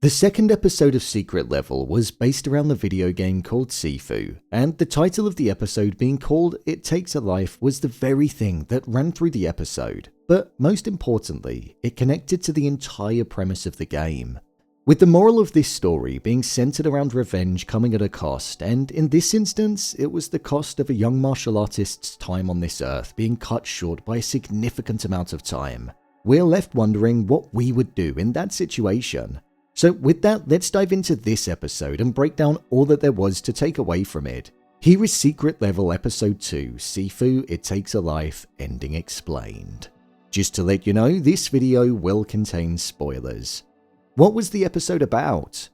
The second episode of Secret Level was based around the video game called Sifu, and the title of the episode being called It Takes a Life was the very thing that ran through the episode, but most importantly, it connected to the entire premise of the game. With the moral of this story being centered around revenge coming at a cost, and in this instance, it was the cost of a young martial artist's time on this earth being cut short by a significant amount of time. We're left wondering what we would do in that situation. So with that, let's dive into this episode and break down all that there was to take away from it. Here is Secret Level Episode 2, Sifu, It Takes a Life, Ending Explained. Just to let you know, this video will contain spoilers. What was the episode about?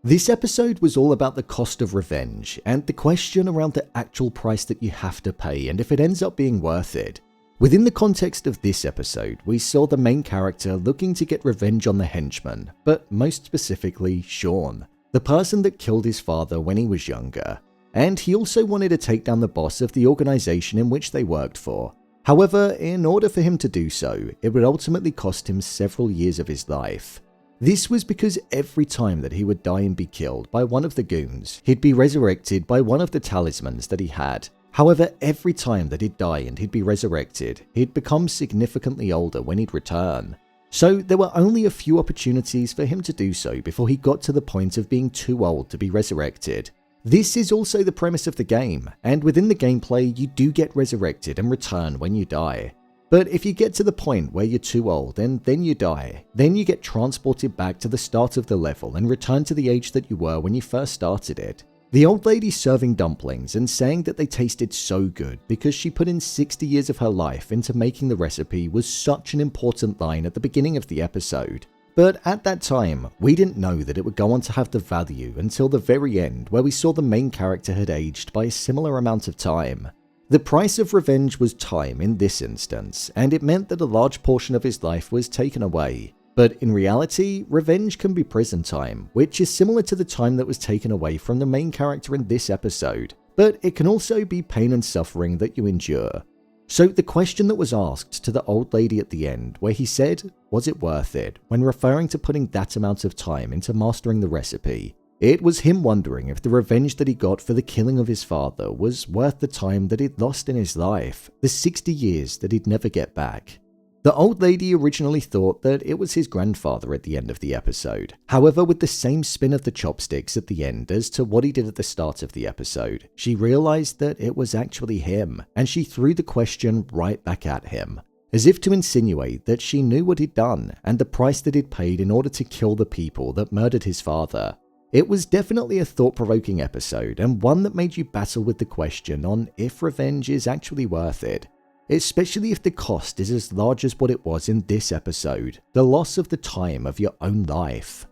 This episode was all about the cost of revenge and the question around the actual price that you have to pay and if it ends up being worth it. Within the context of this episode, we saw the main character looking to get revenge on the henchman, but most specifically Sean, the person that killed his father when he was younger. And he also wanted to take down the boss of the organization in which they worked for. However, in order for him to do so, it would ultimately cost him several years of his life. This was because every time that he would die and be killed by one of the goons, he'd be resurrected by one of the talismans that he had. However, every time that he'd die and he'd be resurrected, he'd become significantly older when he'd return. So there were only a few opportunities for him to do so before he got to the point of being too old to be resurrected. This is also the premise of the game, and within the gameplay you do get resurrected and return when you die. But if you get to the point where you're too old and then you die, then you get transported back to the start of the level and return to the age that you were when you first started it. The old lady serving dumplings and saying that they tasted so good because she put in 60 years of her life into making the recipe was such an important line at the beginning of the episode. But at that time, we didn't know that it would go on to have the value until the very end where we saw the main character had aged by a similar amount of time. The price of revenge was time in this instance, and it meant that a large portion of his life was taken away. But in reality, revenge can be prison time, which is similar to the time that was taken away from the main character in this episode, but it can also be pain and suffering that you endure. So the question that was asked to the old lady at the end, where he said, was it worth it, when referring to putting that amount of time into mastering the recipe, it was him wondering if the revenge that he got for the killing of his father was worth the time that he'd lost in his life, the 60 years that he'd never get back. The old lady originally thought that it was his grandfather at the end of the episode. However, with the same spin of the chopsticks at the end as to what he did at the start of the episode, she realized that it was actually him, and she threw the question right back at him, as if to insinuate that she knew what he'd done and the price that he'd paid in order to kill the people that murdered his father. It was definitely a thought-provoking episode, and one that made you battle with the question on if revenge is actually worth it. Especially if the cost is as large as what it was in this episode, the loss of the time of your own life.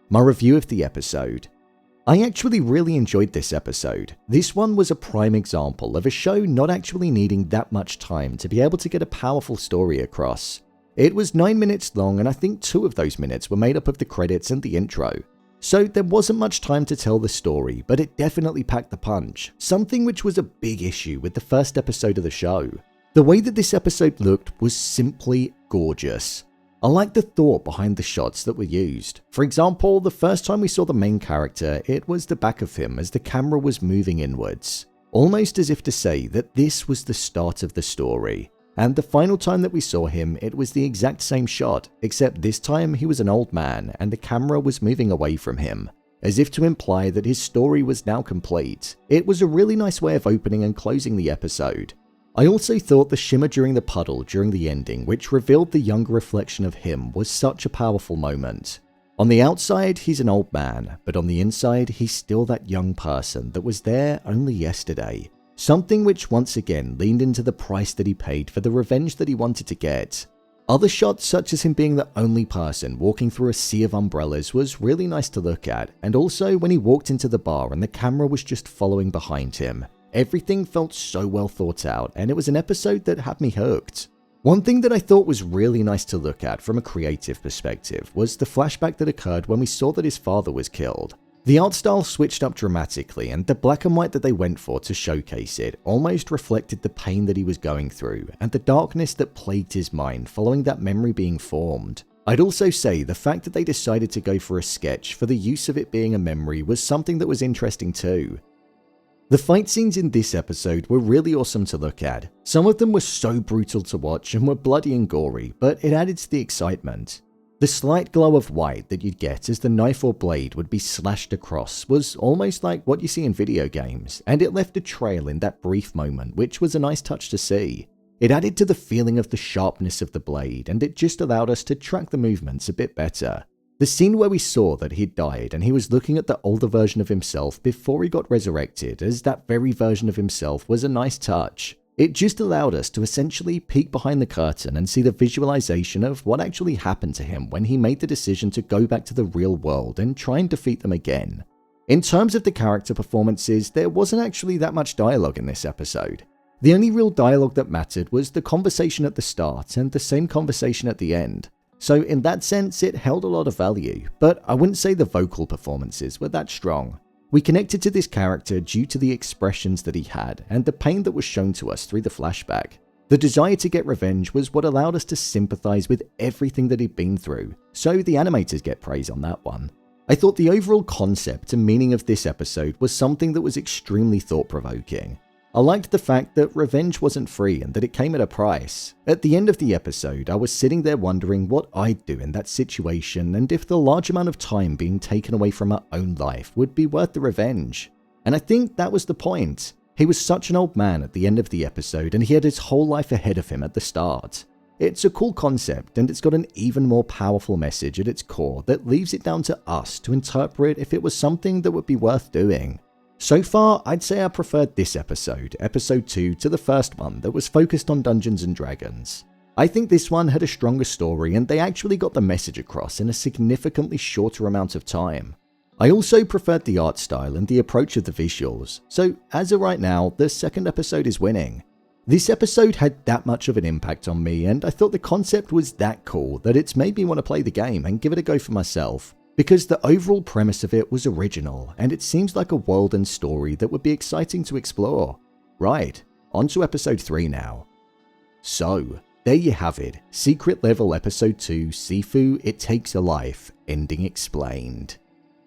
My review of the episode. I actually really enjoyed this episode. This one was a prime example of a show not actually needing that much time to be able to get a powerful story across. It was 9 minutes long, and I think 2 of those minutes were made up of the credits and the intro. So there wasn't much time to tell the story, but it definitely packed the punch, something which was a big issue with the first episode of the show. The way that this episode looked was simply gorgeous. I liked the thought behind the shots that were used. For example, the first time we saw the main character, it was the back of him as the camera was moving inwards, almost as if to say that this was the start of the story. And the final time that we saw him, it was the exact same shot, except this time he was an old man and the camera was moving away from him, as if to imply that his story was now complete. It was a really nice way of opening and closing the episode. I also thought the shimmer during the puddle during the ending, which revealed the younger reflection of him, was such a powerful moment. On the outside, he's an old man, but on the inside, he's still that young person that was there only yesterday. Something which once again leaned into the price that he paid for the revenge that he wanted to get. Other shots, such as him being the only person walking through a sea of umbrellas, was really nice to look at, and also when he walked into the bar and the camera was just following behind him. Everything felt so well thought out, and it was an episode that had me hooked. One thing that I thought was really nice to look at from a creative perspective was the flashback that occurred when we saw that his father was killed. The art style switched up dramatically, and the black and white that they went for to showcase it almost reflected the pain that he was going through and the darkness that plagued his mind following that memory being formed. I'd also say the fact that they decided to go for a sketch for the use of it being a memory was something that was interesting too. The fight scenes in this episode were really awesome to look at. Some of them were so brutal to watch and were bloody and gory, but it added to the excitement. The slight glow of white that you'd get as the knife or blade would be slashed across was almost like what you see in video games, and it left a trail in that brief moment, which was a nice touch to see. It added to the feeling of the sharpness of the blade, and it just allowed us to track the movements a bit better. The scene where we saw that he'd died and he was looking at the older version of himself before he got resurrected as that very version of himself was a nice touch. It just allowed us to essentially peek behind the curtain and see the visualization of what actually happened to him when he made the decision to go back to the real world and try and defeat them again. In terms of the character performances, there wasn't actually that much dialogue in this episode. The only real dialogue that mattered was the conversation at the start and the same conversation at the end. So in that sense, it held a lot of value, but I wouldn't say the vocal performances were that strong. We connected to this character due to the expressions that he had and the pain that was shown to us through the flashback. The desire to get revenge was what allowed us to sympathize with everything that he'd been through, so the animators get praise on that one. I thought the overall concept and meaning of this episode was something that was extremely thought-provoking. I liked the fact that revenge wasn't free and that it came at a price. At the end of the episode, I was sitting there wondering what I'd do in that situation and if the large amount of time being taken away from our own life would be worth the revenge. And I think that was the point. He was such an old man at the end of the episode and he had his whole life ahead of him at the start. It's a cool concept and it's got an even more powerful message at its core that leaves it down to us to interpret if it was something that would be worth doing. So far, I'd say I preferred this episode, episode 2, to the first one that was focused on Dungeons and Dragons. I think this one had a stronger story and they actually got the message across in a significantly shorter amount of time. I also preferred the art style and the approach of the visuals, so as of right now, the second episode is winning. This episode had that much of an impact on me and I thought the concept was that cool that it's made me want to play the game and give it a go for myself. Because the overall premise of it was original, and it seems like a world and story that would be exciting to explore. Right, on to episode 3 now. So, there you have it, Secret Level episode 2, Sifu, It Takes a Life, ending explained.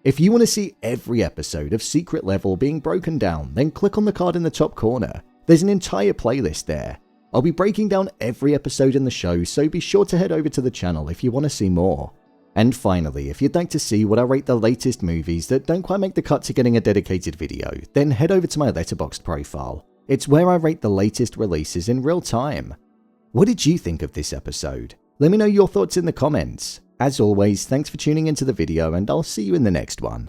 If you want to see every episode of Secret Level being broken down, then click on the card in the top corner. There's an entire playlist there. I'll be breaking down every episode in the show, so be sure to head over to the channel if you want to see more. And finally, if you'd like to see what I rate the latest movies that don't quite make the cut to getting a dedicated video, then head over to my Letterboxd profile. It's where I rate the latest releases in real time. What did you think of this episode? Let me know your thoughts in the comments. As always, thanks for tuning into the video and I'll see you in the next one.